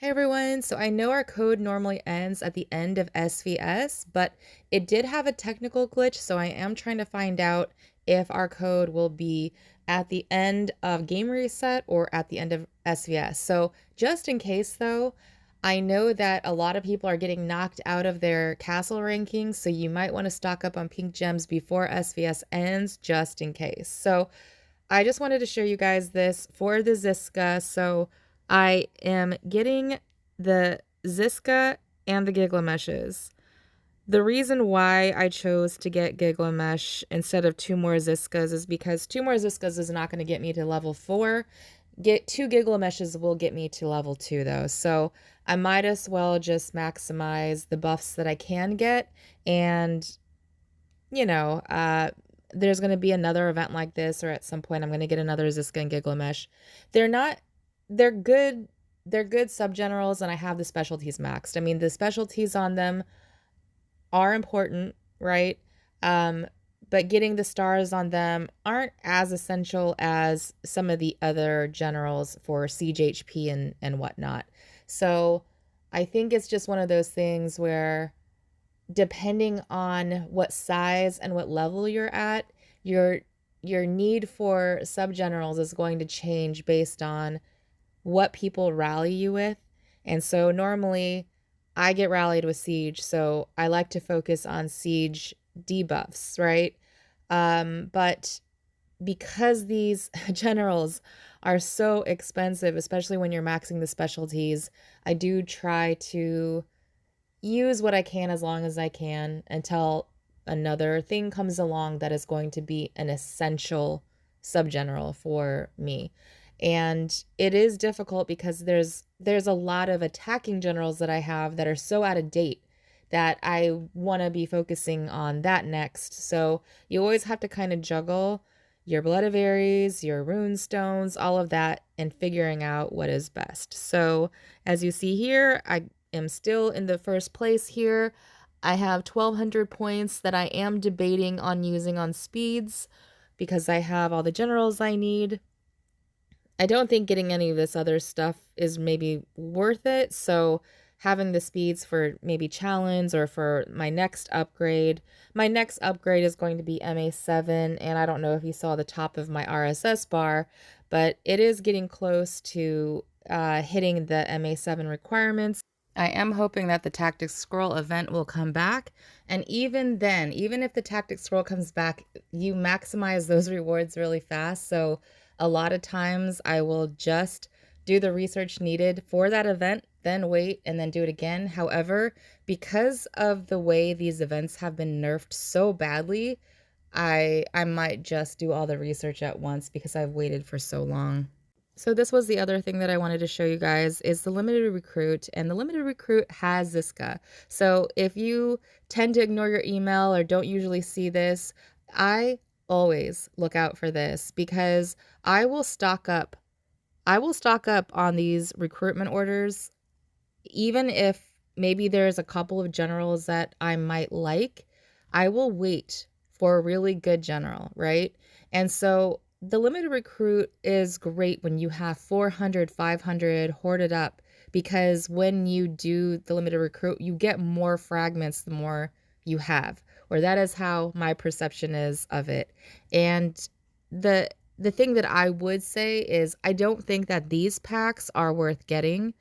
Hey everyone, so I know our code normally ends at the end of SVS, but it did have a technical glitch, so I am trying to find out if our code will be at the end of game reset or at the end of SVS. So just in case though, I know that a lot of people are getting knocked out of their castle rankings, so you might want to stock up on pink gems before SVS ends just in case. So I just wanted to show you guys this for the Zizka. So I am getting the Zizka and the Giglameshes. The reason why I chose to get Giglamesh instead of two more Zizkas is because two more Zizkas is not going to get me to level 4. Get two Giglameshes will get me to level 2 though. So I might as well just maximize the buffs that I can get. And, you know, there's going to be another event like this, or at some point I'm going to get another Zizka and Giglamesh. They're not, they're good. They're good subgenerals, and I have the specialties maxed. I mean, the specialties on them are important, right? But getting the stars on them aren't as essential as some of the other generals for siege HP and whatnot. So I think it's just one of those things where depending on what size and what level you're at, your need for subgenerals is going to change based on what people rally you with. And so normally I get rallied with siege, so I like to focus on siege debuffs, right? But because these generals are so expensive, especially when you're maxing the specialties, I do try to use what I can as long as I can until another thing comes along that is going to be an essential subgeneral for me. And it is difficult because there's a lot of attacking generals that I have that are so out of date that I want to be focusing on that next. So you always have to kind of juggle your Blood of Ares, your rune stones, all of that, and figuring out what is best. So as you see here, I am still in the first place here. I have 1,200 points that I am debating on using on speeds because I have all the generals I need. I don't think getting any of this other stuff is maybe worth it, so having the speeds for maybe challenge or for my next upgrade. My next upgrade is going to be MA7, and I don't know if you saw the top of my RSS bar, but it is getting close to hitting the MA7 requirements. I am hoping that the Tactics Scroll event will come back, and even then, even if the Tactics Scroll comes back, you maximize those rewards really fast, so a lot of times I will just do the research needed for that event, then wait and then do it again. However, because of the way these events have been nerfed so badly, I might just do all the research at once because I've waited for so long. So this was the other thing that I wanted to show you guys is the limited recruit, and the limited recruit has Zizka. So if you tend to ignore your email or don't usually see this, I always look out for this because I will stock up. I will stock up on these recruitment orders, even if maybe there's a couple of generals that I might like. I will wait for a really good general, right? And so the limited recruit is great when you have 400, 500 hoarded up, because when you do the limited recruit, you get more fragments the more you have, or that is how my perception is of it. And the thing that I would say is I don't think that these packs are worth getting.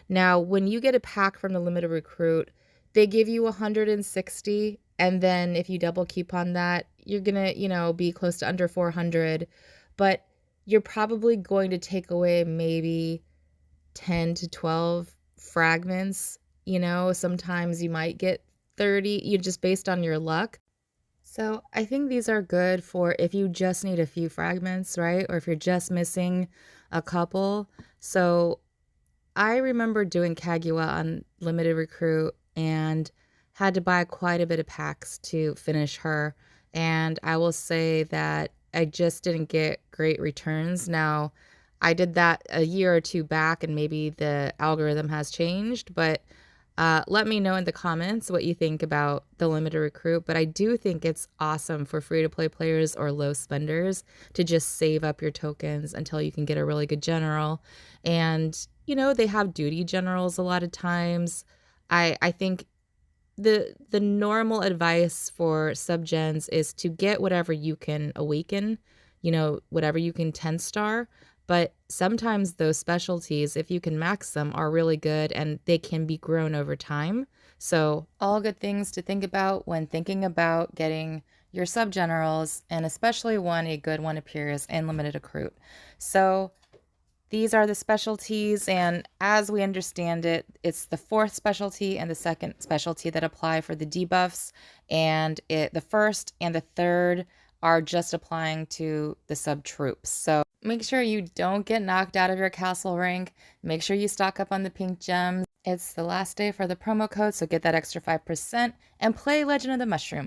Now, when you get a pack from the limited recruit, they give you 160, and then if you double coupon that, you're gonna, be close to under 400, but you're probably going to take away maybe 10 to 12 fragments. Sometimes you might get 30, you just based on your luck. So I think these are good for if you just need a few fragments, right? Or if you're just missing a couple. So I remember doing Kagua on limited recruit and had to buy quite a bit of packs to finish her. And I will say that I just didn't get great returns. Now, I did that a year or two back, and maybe the algorithm has changed, but Let me know in the comments what you think about the limited recruit, but I do think it's awesome for free-to-play players or low spenders to just save up your tokens until you can get a really good general. And, they have duty generals a lot of times. I think the normal advice for subgens is to get whatever you can awaken, whatever you can 10 star. But sometimes those specialties, if you can max them, are really good and they can be grown over time. So all good things to think about when thinking about getting your sub generals, and especially when a good one appears in limited recruit. So these are the specialties, and as we understand it, it's the fourth specialty and the second specialty that apply for the debuffs, and the first and the third are just applying to the sub troops. So make sure you don't get knocked out of your castle rank. Make sure you stock up on the pink gems. It's the last day for the promo code, so get that extra 5% and play Legend of the Mushroom.